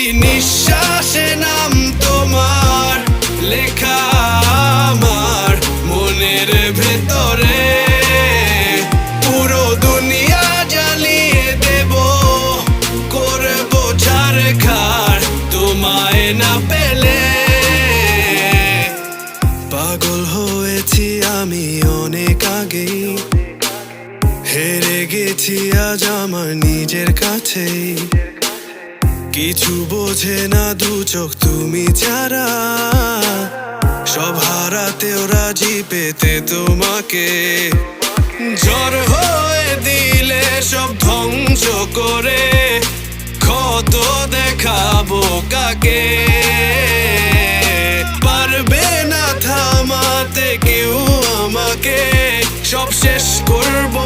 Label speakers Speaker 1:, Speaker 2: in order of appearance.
Speaker 1: প্রতি নিঃশ্বাসে নাম তোমার লেখা আমার মনের ভেতরে। পুরো দুনিয়া জ্বালিয়ে দেব, করব ছারখার তোমায় না পেলে। পাগল হয়েছি আমি অনেক আগেই, হেরে গেছি আজ আমার নিজের কাছেই। কিছু বোঝে না দু চোখ তুমি ছাড়া, সব হারাতেও রাজি পেতে তোমাকে। ঝড় হয়ে দিলে সব ধ্বংস করে ক্ষত দেখাবো কাকে। পারবে না থামাতে কেউ আমাকে, সব শেষ করবো